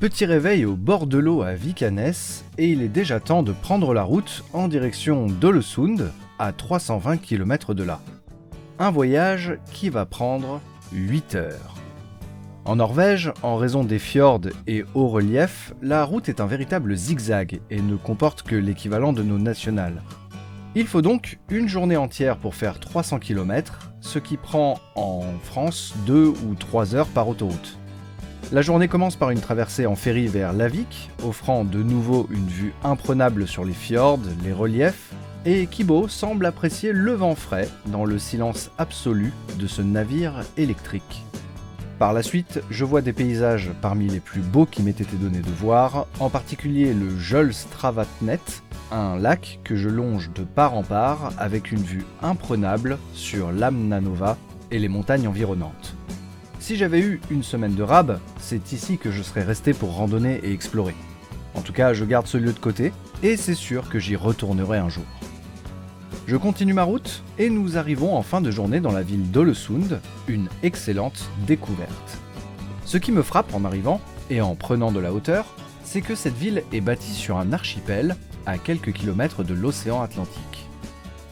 Petit réveil au bord de l'eau à Vikanes et il est déjà temps de prendre la route en direction d'Ålesund, à 320 km de là. Un voyage qui va prendre 8 heures. En Norvège, en raison des fjords et hauts reliefs, la route est un véritable zigzag et ne comporte que l'équivalent de nos nationales. Il faut donc une journée entière pour faire 300 km, ce qui prend en France 2 ou 3 heures par autoroute. La journée commence par une traversée en ferry vers Lavik, offrant de nouveau une vue imprenable sur les fjords, les reliefs, et Kibo semble apprécier le vent frais dans le silence absolu de ce navire électrique. Par la suite, je vois des paysages parmi les plus beaux qui m'aient été donnés de voir, en particulier le Jølstravatnet, un lac que je longe de part en part avec une vue imprenable sur l'Amnanova et les montagnes environnantes. Si j'avais eu une semaine de rab, c'est ici que je serais resté pour randonner et explorer. En tout cas, je garde ce lieu de côté, et c'est sûr que j'y retournerai un jour. Je continue ma route, et nous arrivons en fin de journée dans la ville d'Ålesund, une excellente découverte. Ce qui me frappe en arrivant, et en prenant de la hauteur, c'est que cette ville est bâtie sur un archipel, à quelques kilomètres de l'océan Atlantique.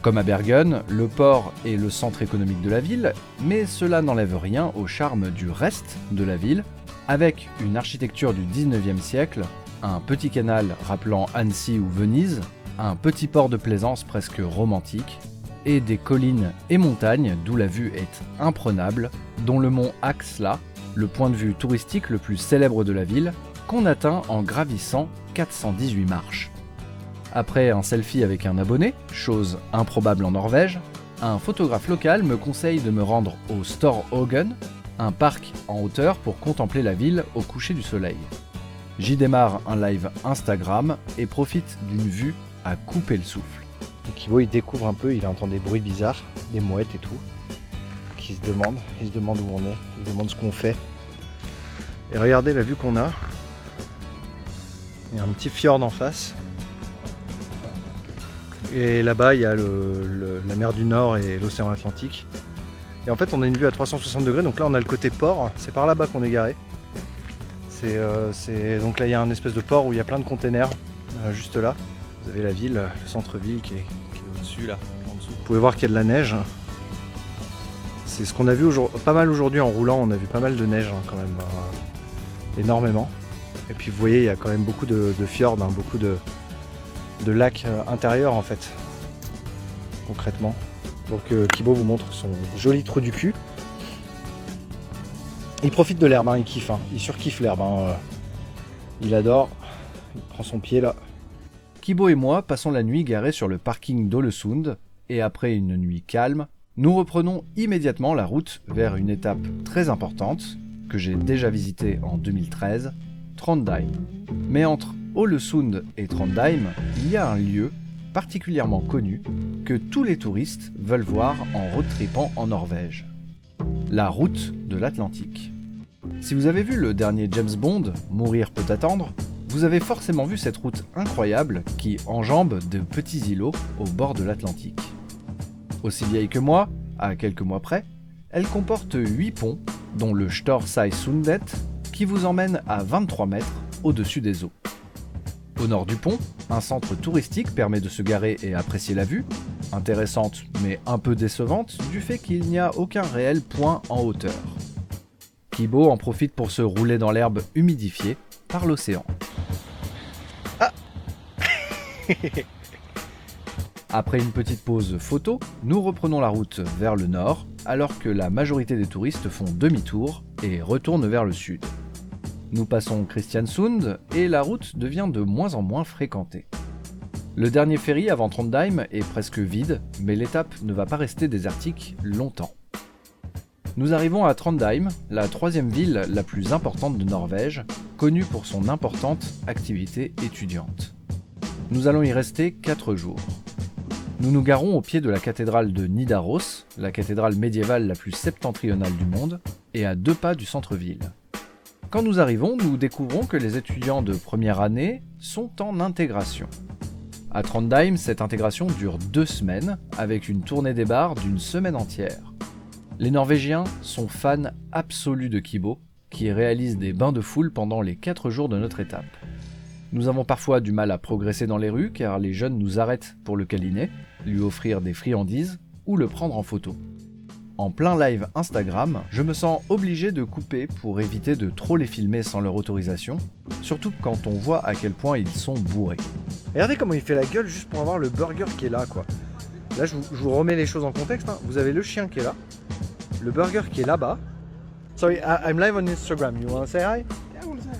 Comme à Bergen, le port est le centre économique de la ville, mais cela n'enlève rien au charme du reste de la ville, avec une architecture du 19e siècle, un petit canal rappelant Annecy ou Venise, un petit port de plaisance presque romantique, et des collines et montagnes d'où la vue est imprenable, dont le mont Axla, le point de vue touristique le plus célèbre de la ville, qu'on atteint en gravissant 418 marches. Après un selfie avec un abonné, chose improbable en Norvège, un photographe local me conseille de me rendre au Storhaugen, un parc en hauteur pour contempler la ville au coucher du soleil. J'y démarre un live Instagram et profite d'une vue à couper le souffle. Kibo il découvre un peu, il entend des bruits bizarres, des mouettes et tout, il se demande où on est, il se demande ce qu'on fait. Et regardez la vue qu'on a, il y a un petit fjord en face. Et là-bas, il y a la mer du Nord et l'océan Atlantique. Et en fait, on a une vue à 360 degrés. Donc là, on a le côté port. C'est par là-bas qu'on est garé. Donc là, il y a un espèce de port où il y a plein de containers. Juste là. Vous avez la ville, le centre-ville qui est au-dessus, là. En dessous. Vous pouvez voir qu'il y a de la neige. C'est ce qu'on a vu pas mal aujourd'hui en roulant. On a vu pas mal de neige quand même. Énormément. Et puis vous voyez, il y a quand même beaucoup de fjords, beaucoup de lacs intérieurs en fait, concrètement. Donc Kibo vous montre son joli trou du cul. Il profite de l'herbe, il kiffe, il surkiffe l'herbe. Il adore, il prend son pied là. Kibo et moi passons la nuit garés sur le parking d'Ålesund, et après une nuit calme, nous reprenons immédiatement la route vers une étape très importante, que j'ai déjà visitée en 2013, Trondheim. Mais entre Ålesund et Trondheim, il y a un lieu particulièrement connu que tous les touristes veulent voir en road-trippant en Norvège. La route de l'Atlantique. Si vous avez vu le dernier James Bond, Mourir peut attendre, vous avez forcément vu cette route incroyable qui enjambe de petits îlots au bord de l'Atlantique. Aussi vieille que moi, à quelques mois près, elle comporte 8 ponts, dont le Storsøysundet, qui vous emmène à 23 mètres au-dessus des eaux. Au nord du pont, un centre touristique permet de se garer et apprécier la vue, intéressante mais un peu décevante du fait qu'il n'y a aucun réel point en hauteur. Kibo en profite pour se rouler dans l'herbe humidifiée par l'océan. Ah Après une petite pause photo, nous reprenons la route vers le nord, alors que la majorité des touristes font demi-tour et retournent vers le sud. Nous passons Kristiansund et la route devient de moins en moins fréquentée. Le dernier ferry avant Trondheim est presque vide, mais l'étape ne va pas rester désertique longtemps. Nous arrivons à Trondheim, la troisième ville la plus importante de Norvège, connue pour son importante activité étudiante. Nous allons y rester 4 jours. Nous nous garons au pied de la cathédrale de Nidaros, la cathédrale médiévale la plus septentrionale du monde, et à 2 pas du centre-ville. Quand nous arrivons, nous découvrons que les étudiants de première année sont en intégration. À Trondheim, cette intégration dure 2 semaines, avec une tournée des bars d'une semaine entière. Les Norvégiens sont fans absolus de Kibo, qui réalise des bains de foule pendant les 4 jours de notre étape. Nous avons parfois du mal à progresser dans les rues car les jeunes nous arrêtent pour le câliner, lui offrir des friandises ou le prendre en photo. En plein live Instagram, je me sens obligé de couper pour éviter de trop les filmer sans leur autorisation, surtout quand on voit à quel point ils sont bourrés. Regardez comment il fait la gueule juste pour avoir le burger qui est là, quoi. Là, je vous remets les choses en contexte. Hein. Vous avez le chien qui est là, le burger qui est là-bas. Sorry, I'm live on Instagram. You wanna say hi? Yeah, I wanna say.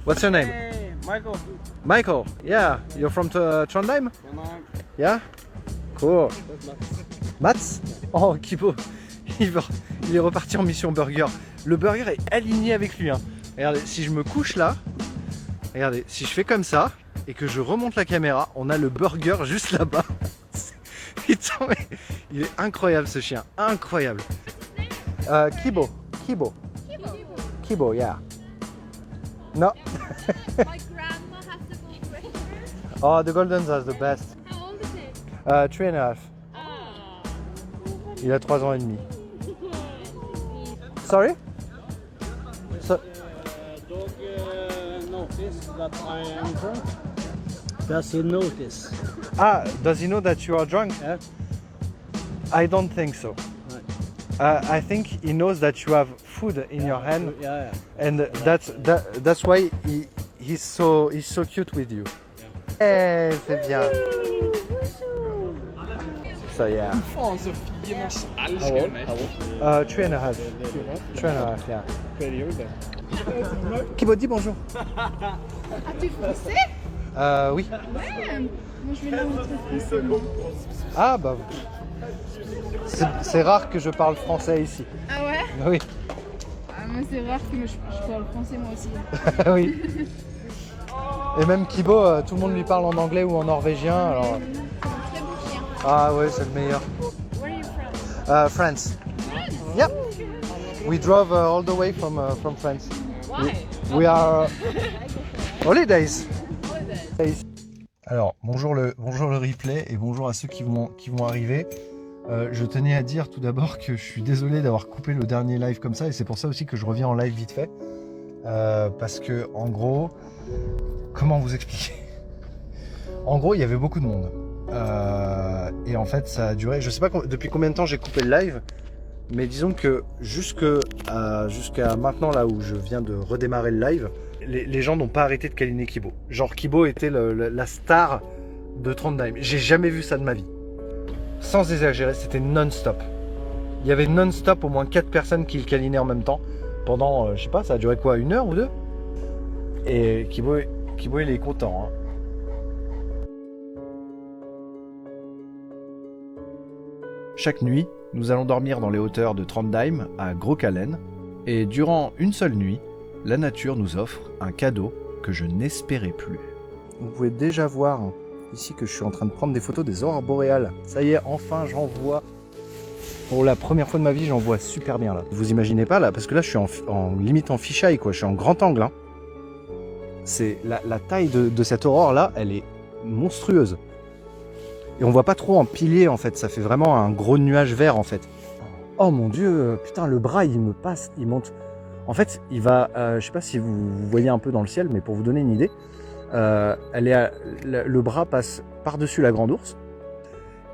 What's your name? Hey, Michael. Michael. Yeah, you're from Trondheim? Yeah? Cool. Mats? Oh, Kibo. Il est reparti en mission burger. Le burger est aligné avec lui. Hein. Regardez, si je me couche là, regardez, si je fais comme ça et que je remonte la caméra, on a le burger juste là-bas. Putain, mais il est incroyable ce chien, incroyable. Kibo, yeah. No. My grandma has the gold record. Oh, the Goldens are the best. How old is it? 3.5. Ah. Il a 3 ans et demi. Sorry? So, Dog notice that I am drunk. Does he notice? does he know that you are drunk? Yeah. I don't think so. I think he knows that you have food in your hand, Yeah. and that's why he's so cute with you. Eh, c'est bien. So yeah. Fan så fin alltså. Älskar mig. 3.5. 3.5, yeah. Perioder. Kibo, dis bonjour. Ah, tu es français? Oui. Ouais. Moi, je vais le montrer français. Ah bah. C'est rare que je parle français ici. Ah ouais? Oui. Ah, moi, c'est rare que je parle français, moi aussi. Oui. Et même Kibo, tout le monde lui parle en anglais ou en norvégien. Alors... Très beau chien. Ah ouais, c'est le meilleur. Where are you from? France. Yep. We drove all the way from France. Why? We are holidays. Alors bonjour le replay et bonjour à ceux qui vont arriver. Je tenais à dire tout d'abord que je suis désolé d'avoir coupé le dernier live comme ça et c'est pour ça aussi que je reviens en live vite fait. Parce que en gros, comment vous expliquer? En gros, il y avait beaucoup de monde. Et en fait, ça a duré, je sais pas depuis combien de temps j'ai coupé le live, mais disons que jusqu'à maintenant, là où je viens de redémarrer le live, les gens n'ont pas arrêté de câliner Kibo. Genre Kibo était la star de Trondheim. J'ai jamais vu ça de ma vie. Sans exagérer, c'était non-stop. Il y avait non-stop au moins 4 personnes qui le câlinaient en même temps. Pendant, je sais pas, ça a duré quoi, 1 heure ou 2? Et Kibo il est content. Hein. Chaque nuit, nous allons dormir dans les hauteurs de Trondheim, à Grokallen, et durant une seule nuit, la nature nous offre un cadeau que je n'espérais plus. Vous pouvez déjà voir ici que je suis en train de prendre des photos des aurores boréales. Ça y est, enfin j'en vois. Pour la première fois de ma vie, j'en vois super bien là. Vous imaginez pas là, parce que là je suis limite en fisheye quoi, je suis en grand angle. Hein. C'est la taille de cette aurore là, elle est monstrueuse. Et on voit pas trop en pilier en fait, ça fait vraiment un gros nuage vert en fait. Oh mon dieu, putain le bras il me passe, il monte. En fait il va, je sais pas si vous voyez un peu dans le ciel, mais pour vous donner une idée, le bras passe par-dessus la grande ours.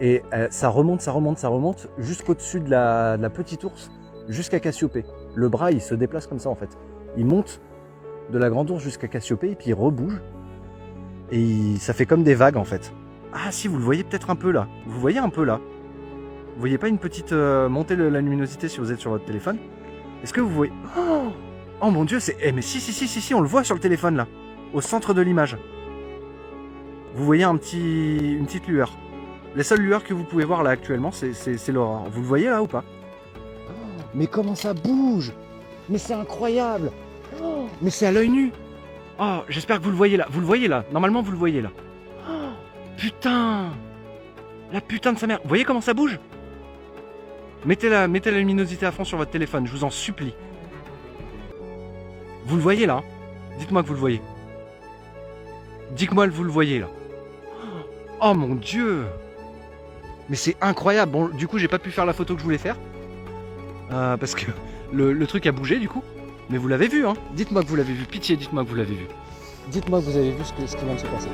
Et ça remonte jusqu'au-dessus de la petite ours, jusqu'à Cassiopée. Le bras il se déplace comme ça en fait. Il monte de la grande ours jusqu'à Cassiopée et puis il rebouge. Et ça fait comme des vagues en fait. Ah si, vous le voyez peut-être un peu là. Vous voyez un peu là. Vous voyez pas une petite... montez la luminosité si vous êtes sur votre téléphone. Est-ce que vous voyez... Oh mon dieu, c'est... mais si, on le voit sur le téléphone là. Au centre de l'image. Vous voyez une petite lueur. Les seules lueurs que vous pouvez voir là actuellement, c'est l'aurore. Vous le voyez là ou pas? Mais comment ça bouge? Mais c'est incroyable! Mais c'est à l'œil nu! Oh, j'espère que vous le voyez là. Vous le voyez là. Normalement, vous le voyez là. Putain! La putain de sa mère! Vous voyez comment ça bouge? Mettez la luminosité à fond sur votre téléphone, je vous en supplie. Vous le voyez là? Dites-moi que vous le voyez. Dites-moi que vous le voyez là. Oh mon dieu! Mais c'est incroyable! Bon, du coup, j'ai pas pu faire la photo que je voulais faire. Parce que le truc a bougé du coup. Mais vous l'avez vu, hein? Dites-moi que vous l'avez vu, pitié, dites-moi que vous l'avez vu. Dites-moi que vous avez vu ce qui vient de se passer.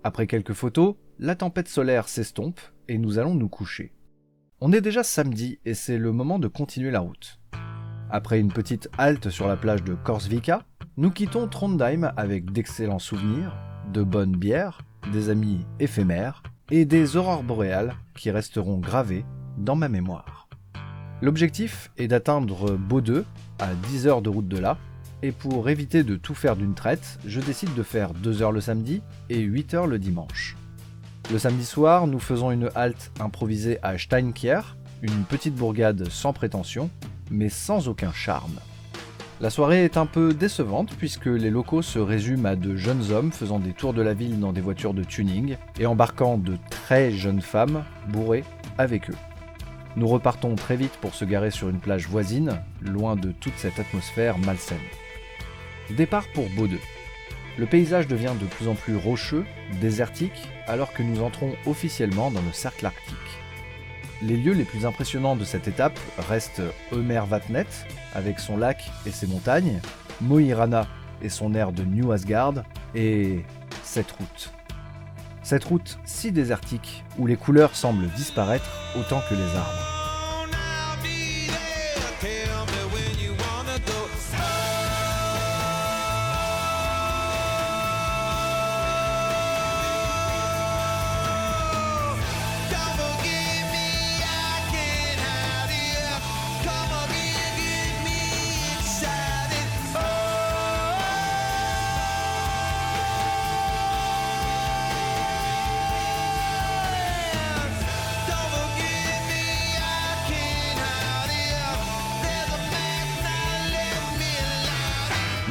Après quelques photos, la tempête solaire s'estompe et nous allons nous coucher. On est déjà samedi et c'est le moment de continuer la route. Après une petite halte sur la plage de Korsvika, nous quittons Trondheim avec d'excellents souvenirs, de bonnes bières, des amis éphémères et des aurores boréales qui resteront gravées dans ma mémoire. L'objectif est d'atteindre Bodø à 10 heures de route de là, et pour éviter de tout faire d'une traite, je décide de faire 2 heures le samedi et 8 heures le dimanche. Le samedi soir, nous faisons une halte improvisée à Steinkjer, une petite bourgade sans prétention, mais sans aucun charme. La soirée est un peu décevante puisque les locaux se résument à de jeunes hommes faisant des tours de la ville dans des voitures de tuning et embarquant de très jeunes femmes bourrées avec eux. Nous repartons très vite pour se garer sur une plage voisine, loin de toute cette atmosphère malsaine. Départ pour Bodø. Le paysage devient de plus en plus rocheux, désertique, alors que nous entrons officiellement dans le cercle arctique. Les lieux les plus impressionnants de cette étape restent Ømervatnet, avec son lac et ses montagnes, Mo i Rana et son air de New Asgard, et cette route. Cette route si désertique, où les couleurs semblent disparaître autant que les arbres.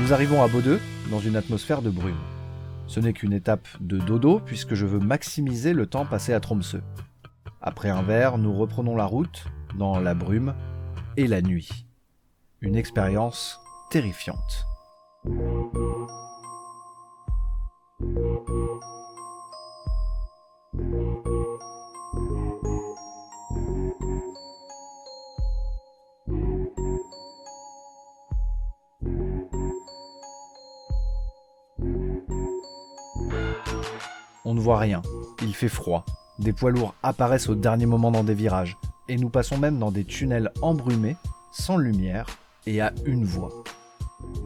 Nous arrivons à Bodø dans une atmosphère de brume. Ce n'est qu'une étape de dodo puisque je veux maximiser le temps passé à Tromsø. Après un verre, nous reprenons la route dans la brume et la nuit. Une expérience terrifiante. On ne voit rien, il fait froid, des poids lourds apparaissent au dernier moment dans des virages, et nous passons même dans des tunnels embrumés, sans lumière et à une voie.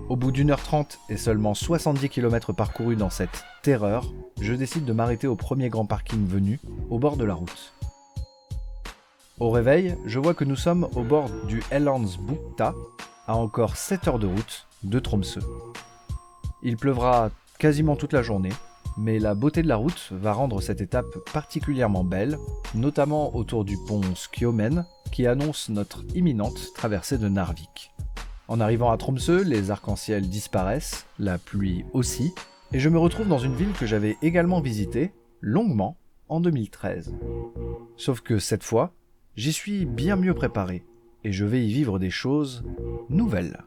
Au bout d'1h30 et seulement 70 km parcourus dans cette terreur, je décide de m'arrêter au premier grand parking venu, au bord de la route. Au réveil, je vois que nous sommes au bord du Hellandsbukta, à encore 7 heures de route de Tromsø. Il pleuvra quasiment toute la journée, mais la beauté de la route va rendre cette étape particulièrement belle, notamment autour du pont Skjomen, qui annonce notre imminente traversée de Narvik. En arrivant à Tromsø, les arcs-en-ciel disparaissent, la pluie aussi, et je me retrouve dans une ville que j'avais également visitée, longuement, en 2013. Sauf que cette fois, j'y suis bien mieux préparé et je vais y vivre des choses nouvelles.